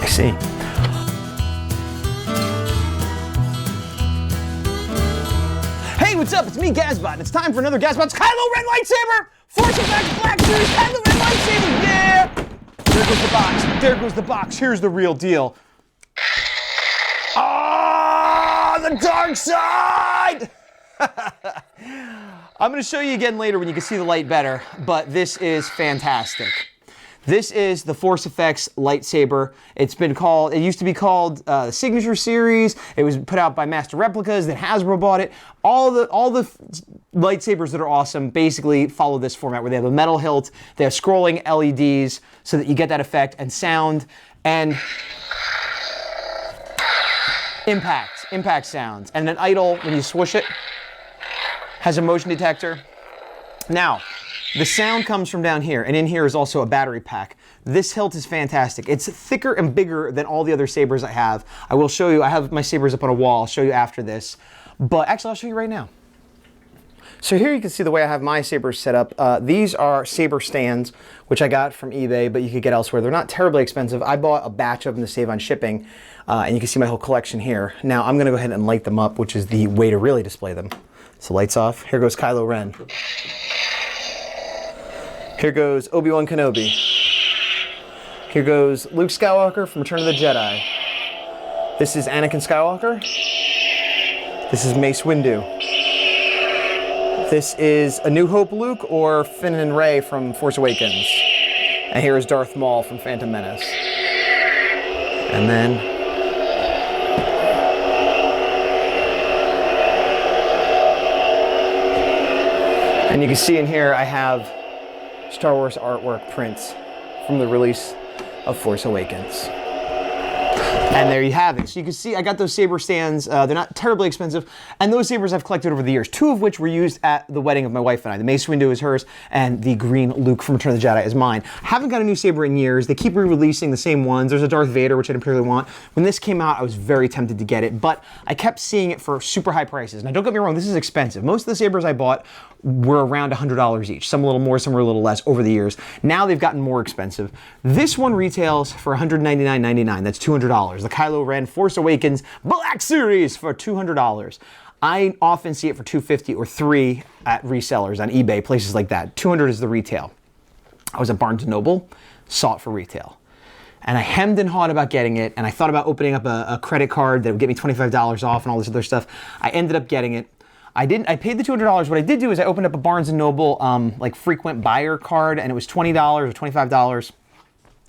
I see. Hey, what's up? It's me, Gazbot, and it's time for another Gazbot's KYLO Red Lightsaber! Force Effects Black Series KYLO Red Lightsaber! Yeah! There goes the box. There goes the box. Here's the real deal. Ah, the dark side! I'm going to show you again later when you can see the light better, but this is fantastic. This is the Force Effects lightsaber. It's been called, it used to be called the Signature Series. It was put out by Master Replicas, then Hasbro bought it. All the lightsabers that are awesome basically follow this format where they have a metal hilt, they have scrolling LEDs so that you get that effect and sound and impact sounds. And an idle, when you swoosh it, has a motion detector. Now, the sound comes from down here, and in here is also a battery pack. This hilt is fantastic. It's thicker and bigger than all the other sabers I have. I will show you, I have my sabers up on a wall. I'll show you after this. But actually, I'll show you right now. So here you can see the way I have my sabers set up. These are saber stands, which I got from eBay, but you could get elsewhere. They're not terribly expensive. I bought a batch of them to save on shipping, and you can see my whole collection here. Now I'm gonna go ahead and light them up, which is the way to really display them. So lights off. Here goes Kylo Ren. Here goes Obi-Wan Kenobi. Here goes Luke Skywalker from Return of the Jedi. This is Anakin Skywalker. This is Mace Windu. This is A New Hope Luke or Finn and Rey from Force Awakens. And here is Darth Maul from Phantom Menace. And then you can see in here I have Star Wars artwork prints from the release of Force Awakens. And there you have it. So you can see I got those saber stands. They're not terribly expensive. And those sabers I've collected over the years. Two of which were used at the wedding of my wife and I. The Mace Windu is hers and the green Luke from Return of the Jedi is mine. Haven't got a new saber in years. They keep re-releasing the same ones. There's a Darth Vader, which I didn't particularly want. When this came out, I was very tempted to get it, but I kept seeing it for super high prices. Now don't get me wrong, this is expensive. Most of the sabers I bought were around $100 each. Some a little more, some were a little less over the years. Now they've gotten more expensive. This one retails for $199.99. That's $200. The Kylo Ren Force Awakens Black Series for $200. I often see it for $250 or $3 at resellers on eBay, places like that. $200 is the retail. I was at Barnes & Noble, saw it for retail. And I hemmed and hawed about getting it, and I thought about opening up a credit card that would get me $25 off and all this other stuff. I ended up getting it. I paid the $200. What I did do is I opened up a Barnes & Noble like frequent buyer card, and it was $20 or $25,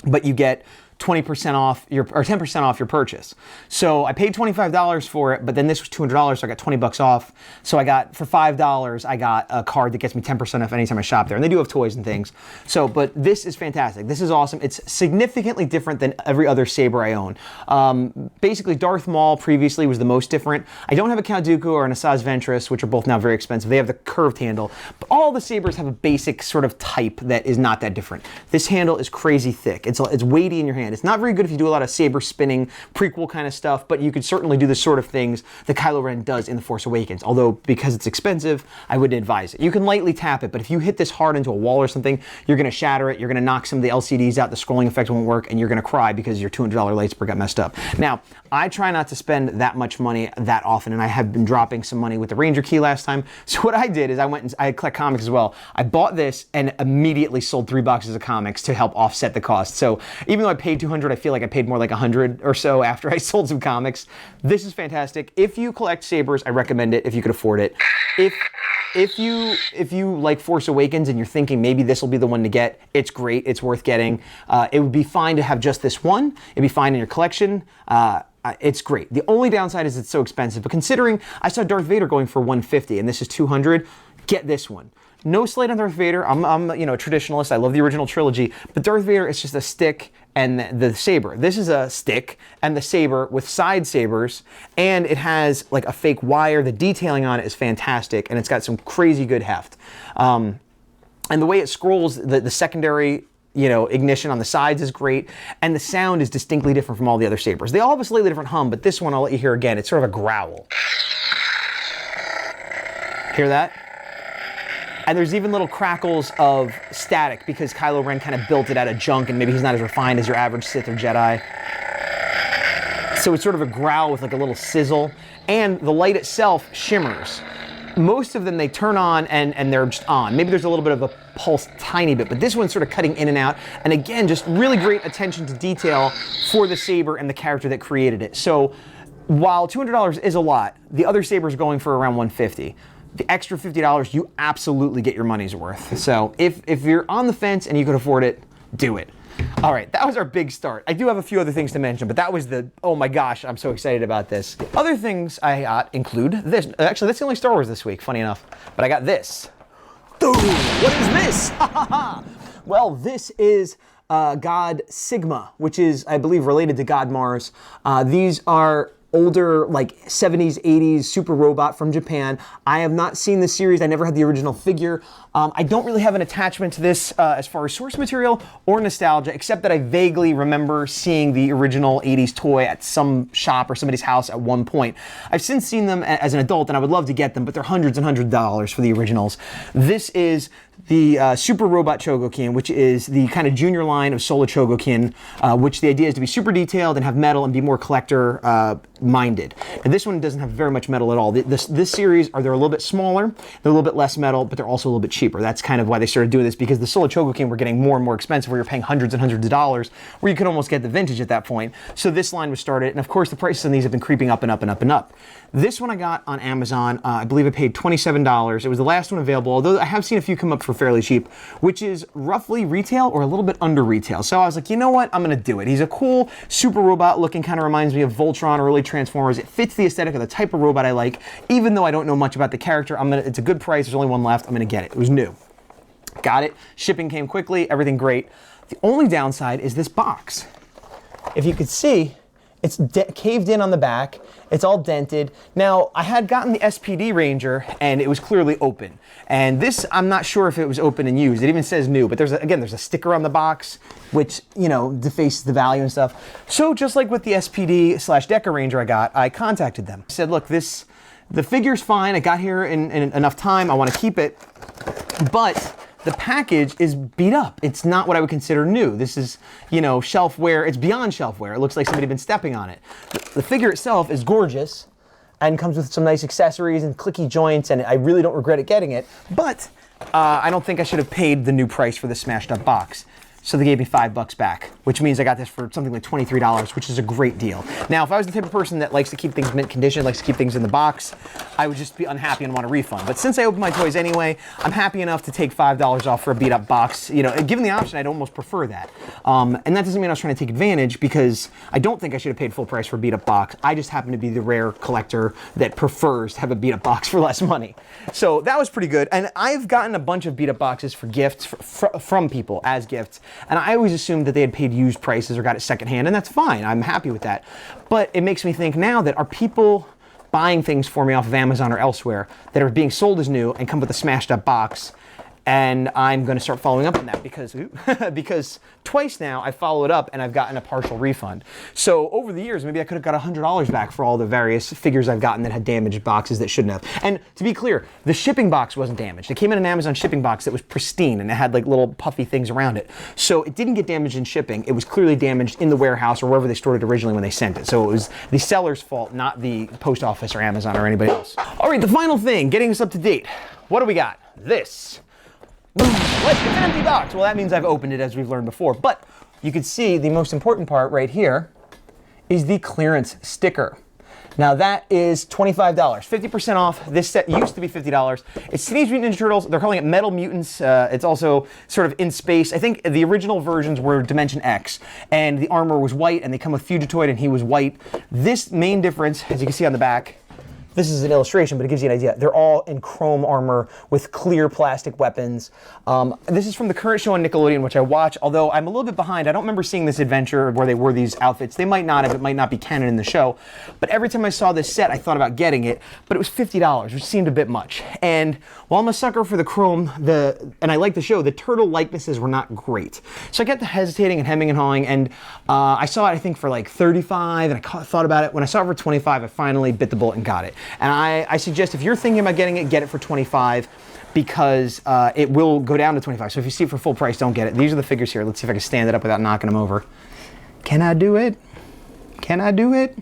but you get 20% off or 10% off your purchase. So I paid $25 for it, but then this was $200, so I got 20 bucks off. So I got, for $5, I got a card that gets me 10% off anytime I shop there. And they do have toys and things. So, but this is fantastic. This is awesome. It's significantly different than every other saber I own. Basically, Darth Maul previously was the most different. I don't have a Count Dooku or an Asajj Ventress, which are both now very expensive. They have the curved handle. But all the sabers have a basic sort of type that is not that different. This handle is crazy thick. It's weighty in your hand. It's not very good if you do a lot of saber spinning, prequel kind of stuff, but you could certainly do the sort of things that Kylo Ren does in The Force Awakens. Although, because it's expensive, I wouldn't advise it. You can lightly tap it, but if you hit this hard into a wall or something, you're going to shatter it, you're going to knock some of the LCDs out, the scrolling effect won't work, and you're going to cry because your $200 lightsaber got messed up. Now, I try not to spend that much money that often, and I have been dropping some money with the Ranger Key last time. So what I did is I went and I collect comics as well. I bought this and immediately sold 3 boxes of comics to help offset the cost. So even though I paid $200, I feel like I paid more like $100 or so after I sold some comics. This is fantastic. If you collect sabers, I recommend it if you could afford it. If you like Force Awakens and you're thinking maybe this will be the one to get, it's great. It's worth getting. It would be fine to have just this one. It'd be fine in your collection. It's great. The only downside is it's so expensive, but considering I saw Darth Vader going for $150 and this is $200, get this one. No slight on Darth Vader. I'm a traditionalist. I love the original trilogy, but Darth Vader is just a stick and the saber. This is a stick and the saber with side sabers, and it has like a fake wire. The detailing on it is fantastic, and it's got some crazy good heft. And the way it scrolls, the secondary ignition on the sides is great, and the sound is distinctly different from all the other sabers. They all have a slightly different hum, but this one I'll let you hear again. It's sort of a growl. Hear that? And there's even little crackles of static because Kylo Ren kind of built it out of junk and maybe he's not as refined as your average Sith or Jedi. So it's sort of a growl with like a little sizzle, and the light itself shimmers. Most of them, they turn on and they're just on. Maybe there's a little bit of a pulse, tiny bit, but this one's sort of cutting in and out. And again, just really great attention to detail for the saber and the character that created it. So while $200 is a lot, the other saber's going for around $150. The extra $50, you absolutely get your money's worth. So if you're on the fence and you can afford it, do it. All right, that was our big start. I do have a few other things to mention, but that was the, oh my gosh, I'm so excited about this. Other things I got include this. Actually, that's the only Star Wars this week, funny enough. But I got this. Dude, what is this? Well, this is God Sigma, which is, I believe, related to God Mars. These are older, like 70s, 80s super robot from Japan. I have not seen the series. I never had the original figure. I don't really have an attachment to this as far as source material or nostalgia, except that I vaguely remember seeing the original 80s toy at some shop or somebody's house at one point. I've since seen them as an adult, and I would love to get them, but they're hundreds and hundreds of dollars for the originals. This is the Super Robot Chogokin, which is the kind of junior line of Solo Chogokin, which the idea is to be super detailed and have metal and be more collector minded. And this one doesn't have very much metal at all. This series, they're a little bit smaller, they're a little bit less metal, but they're also a little bit cheaper. That's kind of why they started doing this, because the Solo Chogokin were getting more and more expensive, where you're paying hundreds and hundreds of dollars, where you could almost get the vintage at that point. So this line was started, and of course the prices on these have been creeping up and up and up and up. This one I got on Amazon. I believe I paid $27. It was the last one available, although I have seen a few come up for fairly cheap, which is roughly retail or a little bit under retail. So I was like, you know what? I'm gonna do it. He's a cool super robot looking, kind of reminds me of Voltron or early Transformers. It fits the aesthetic of the type of robot I like, even though I don't know much about the character. It's a good price. There's only one left. I'm gonna get it. It was new. Got it. Shipping came quickly. Everything great. The only downside is this box. If you could see, it's caved in on the back. It's all dented. Now, I had gotten the SPD Ranger, and it was clearly open. And this, I'm not sure if it was open and used. It even says new, but there's a sticker on the box, which, you know, defaces the value and stuff. So just like with the SPD/Deca Ranger I got, I contacted them. I said, look, the figure's fine. I got here in enough time. I want to keep it, but the package is beat up. It's not what I would consider new. This is, you know, shelf wear. It's beyond shelf wear. It looks like somebody had been stepping on it. The figure itself is gorgeous and comes with some nice accessories and clicky joints, and I really don't regret getting it, but I don't think I should have paid the new price for the smashed up box. So they gave me $5 back, which means I got this for something like $23, which is a great deal. Now, if I was the type of person that likes to keep things mint condition, likes to keep things in the box, I would just be unhappy and want a refund. But since I open my toys anyway, I'm happy enough to take $5 off for a beat up box. You know, given the option, I'd almost prefer that. And that doesn't mean I was trying to take advantage, because I don't think I should have paid full price for a beat up box. I just happen to be the rare collector that prefers to have a beat up box for less money. So that was pretty good. And I've gotten a bunch of beat up boxes for gifts from people as gifts. And I always assumed that they had paid used prices or got it secondhand, and that's fine. I'm happy with that. But it makes me think now, that are people buying things for me off of Amazon or elsewhere that are being sold as new and come with a smashed up box? And I'm going to start following up on that, because because twice now I followed up and I've gotten a partial refund. So over the years, maybe I could have got $100 back for all the various figures I've gotten that had damaged boxes that shouldn't have. And to be clear, the shipping box wasn't damaged. It came in an Amazon shipping box that was pristine, and it had like little puffy things around it. So it didn't get damaged in shipping. It was clearly damaged in the warehouse or wherever they stored it originally when they sent it. So it was the seller's fault, not the post office or Amazon or anybody else. All right, the final thing, getting us up to date. What do we got? This. It's an empty box. Well, that means I've opened it, as we've learned before. But you can see the most important part right here is the clearance sticker. Now that is $25, 50% off. This set used to be $50. It's Teenage Mutant Ninja Turtles. They're calling it Metal Mutants. It's also sort of in space. I think the original versions were Dimension X, and the armor was white, and they come with Fugitoid, and he was white. This main difference, as you can see on the back, this is an illustration, but it gives you an idea. They're all in chrome armor with clear plastic weapons. This is from the current show on Nickelodeon, which I watch, although I'm a little bit behind. I don't remember seeing this adventure where they wore these outfits. They might not have. It might not be canon in the show. But every time I saw this set, I thought about getting it, but it was $50, which seemed a bit much. And while I'm a sucker for the chrome, and I like the show, the turtle likenesses were not great. So I kept hesitating and hemming and hawing, and I saw it, I think, for like $35, and I thought about it. When I saw it for $25, I finally bit the bullet and got it. And I suggest if you're thinking about getting it, get it for $25, because it will go down to $25. So if you see it for full price, don't get it. These are the figures here. Let's see if I can stand it up without knocking them over. Can I do it? Can I do it?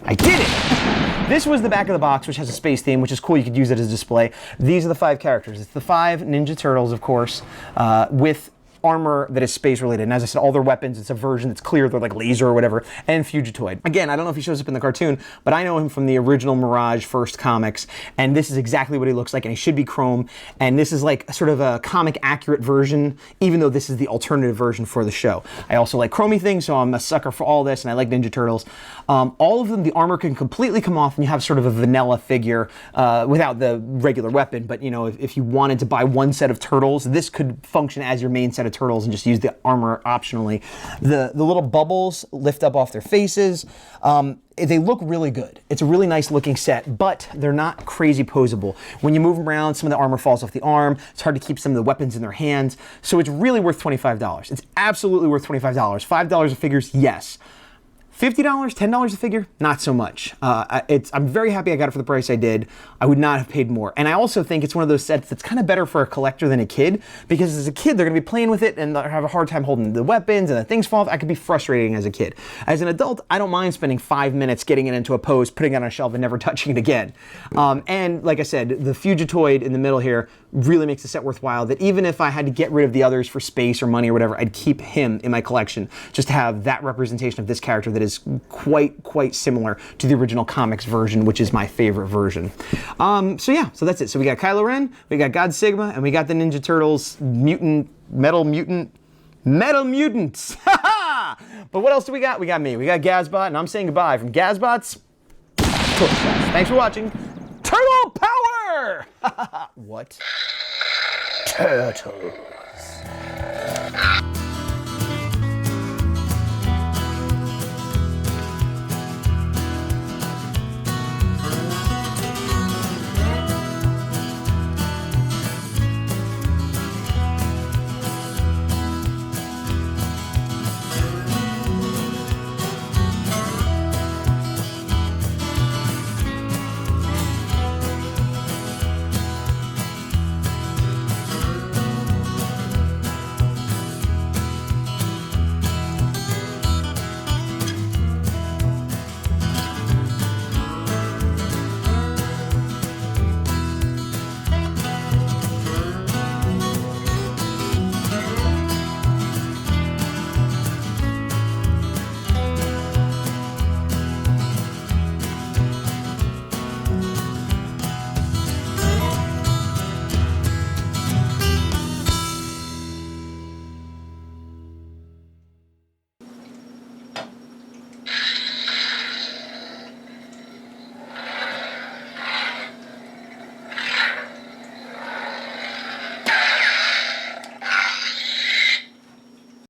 I did it! This was the back of the box, which has a space theme, which is cool. You could use it as a display. These are the 5 characters. It's the 5 Ninja Turtles, of course, with armor that is space related. And as I said, all their weapons, it's a version that's clear, they're like laser or whatever, and Fugitoid. Again, I don't know if he shows up in the cartoon, but I know him from the original Mirage first comics, and this is exactly what he looks like, and he should be chrome, and this is like sort of a comic accurate version, even though this is the alternative version for the show. I also like chromey things, so I'm a sucker for all this, and I like Ninja Turtles. All of them, the armor can completely come off, and you have sort of a vanilla figure without the regular weapon, but you know, if you wanted to buy one set of turtles, this could function as your main set of turtles and just use the armor optionally. The little bubbles lift up off their faces. They look really good. It's a really nice looking set, but they're not crazy posable. When you move them around, some of the armor falls off the arm. It's hard to keep some of the weapons in their hands. So it's really worth $25. It's absolutely worth $25. $5 of figures, yes. $50, $10 a figure, not so much. I'm very happy I got it for the price I did. I would not have paid more. And I also think it's one of those sets that's kind of better for a collector than a kid, because as a kid, they're gonna be playing with it and they'll have a hard time holding the weapons and the things fall off. That could be frustrating as a kid. As an adult, I don't mind spending 5 minutes getting it into a pose, putting it on a shelf and never touching it again. And like I said, the Fugitoid in the middle here really makes the set worthwhile, that even if I had to get rid of the others for space or money or whatever, I'd keep him in my collection just to have that representation of this character that is quite similar to the original comics version, which is my favorite version. So yeah, so that's it. So we got Kylo Ren, we got God Sigma, and we got the Ninja Turtles Metal Mutants. But what else do we got? We got me. We got Gazbot, and I'm saying goodbye from Gazbot's Torch. Thanks for watching. Turtle Power! What? Turtle.